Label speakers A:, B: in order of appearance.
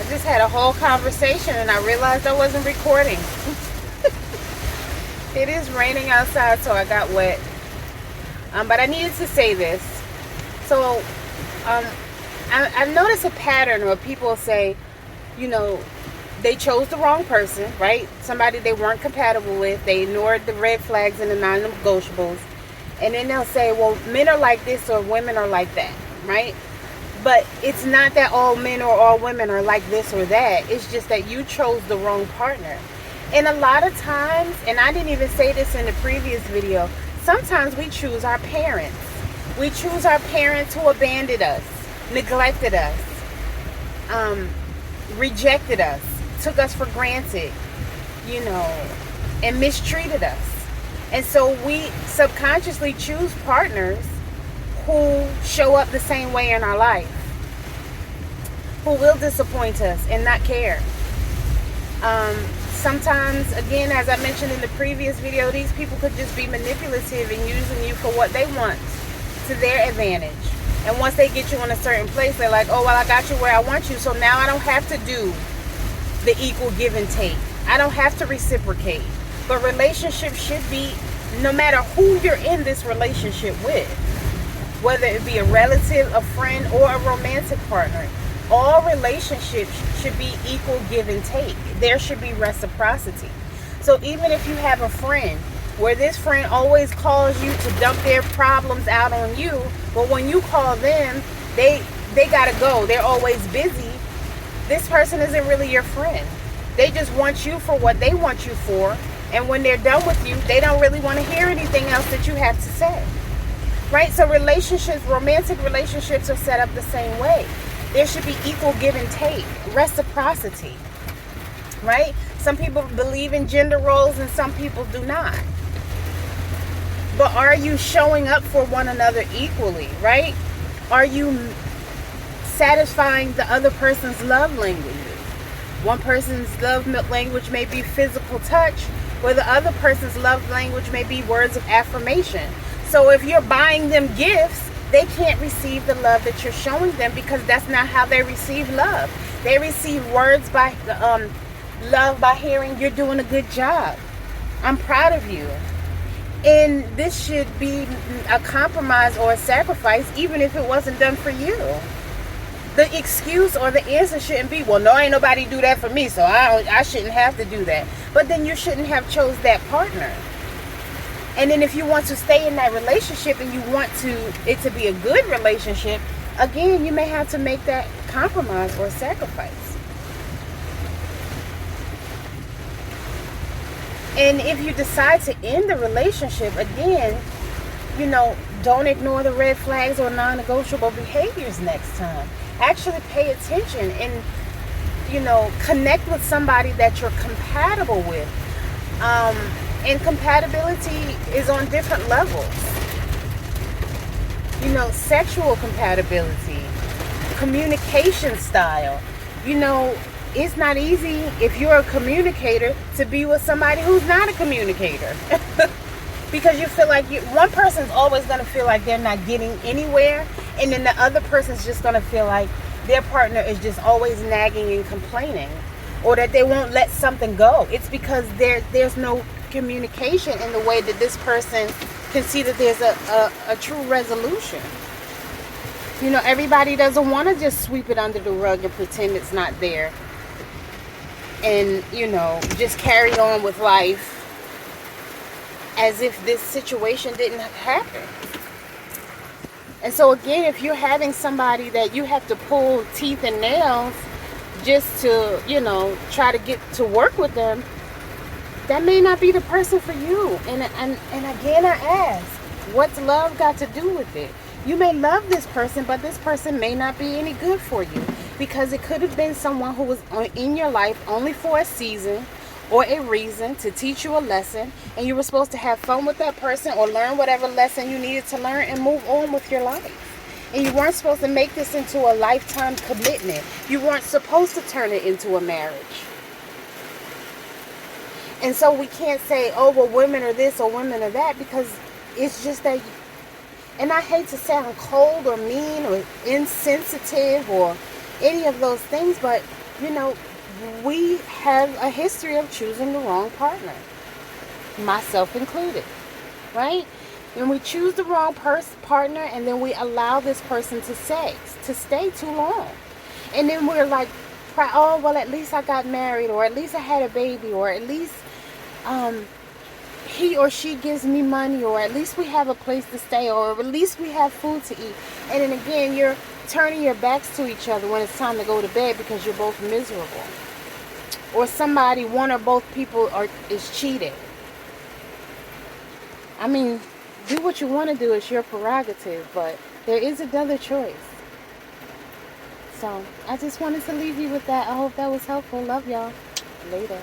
A: I just had a whole conversation and I realized I wasn't recording. It is raining outside, so I got wet. But I needed to say this. So, I've noticed a pattern where people say, you know, they chose the wrong person, right? Somebody they weren't compatible with. They ignored the red flags and the non-negotiables. And then they'll say, well, men are like this or women are like that, right? But it's not that all men or all women are like this or that. It's just that you chose the wrong partner. And a lot of times, and I didn't even say this in the previous video, sometimes we choose our parents. We choose our parents who abandoned us, neglected us, rejected us, took us for granted, and mistreated us. And so we subconsciously choose partners who show up the same way in our life, who will disappoint us and not care. Sometimes, again, as I mentioned in the previous video, these people could just be manipulative and using you for what they want to their advantage. And once they get you in a certain place, they're like, oh, well, I got you where I want you, so now I don't have to do the equal give and take. I don't have to reciprocate. But relationships should be, no matter who you're in this relationship with, whether it be a relative, a friend, or a romantic partner, all relationships should be equal give and take. There should be reciprocity. So even if you have a friend where this friend always calls you to dump their problems out on you, but when you call them, they gotta go. They're always busy. This person isn't really your friend. They just want you for what they want you for. And when they're done with you, they don't really want to hear anything else that you have to say. Right? So relationships, romantic relationships are set up the same way. There should be equal give and take, reciprocity, right? Some people believe in gender roles and some people do not. But are you showing up for one another equally, right? Are you satisfying the other person's love languages? One person's love language may be physical touch, where the other person's love language may be words of affirmation. So if you're buying them gifts, they can't receive the love that you're showing them because that's not how they receive love. They receive words by love by hearing you're doing a good job. I'm proud of you. And this should be a compromise or a sacrifice even if it wasn't done for you. The excuse or the answer shouldn't be, well, no, ain't nobody do that for me, so I shouldn't have to do that. But then you shouldn't have chose that partner. And then if you want to stay in that relationship and you want it to be a good relationship, again, you may have to make that compromise or sacrifice. And if you decide to end the relationship, again, don't ignore the red flags or non-negotiable behaviors next time. Actually pay attention and, connect with somebody that you're compatible with. And compatibility is on different levels. Sexual compatibility, communication style. It's not easy if you're a communicator to be with somebody who's not a communicator. Because you feel like one person's always going to feel like they're not getting anywhere, and then the other person's just going to feel like their partner is just always nagging and complaining, or that they won't let something go. It's because there's no communication in the way that this person can see that there's a true resolution. Everybody doesn't want to just sweep it under the rug and pretend it's not there and just carry on with life as if this situation didn't happen. And so again, if you're having somebody that you have to pull teeth and nails just to try to get to work with them, that may not be the person for you. And again, I ask, what's love got to do with it? You may love this person, but this person may not be any good for you, because it could have been someone who was in your life only for a season or a reason to teach you a lesson, and you were supposed to have fun with that person or learn whatever lesson you needed to learn and move on with your life. And you weren't supposed to make this into a lifetime commitment. You weren't supposed to turn it into a marriage. And so we can't say, oh, well, women are this or women are that, because it's just that, and I hate to sound cold or mean or insensitive or any of those things, but you know, we have a history of choosing the wrong partner, myself included, right? When we choose the wrong partner, and then we allow this person to stay too long, and then we're like, oh well, at least I got married, or at least I had a baby, or at least um, he or she gives me money, or at least we have a place to stay, or at least we have food to eat. And then again, you're turning your backs to each other when it's time to go to bed because you're both miserable, or somebody, one or both people is cheating. I mean, do what you want to do, it's your prerogative, but there is another choice. So I just wanted to leave you with that. I hope that was helpful. Love y'all. Later.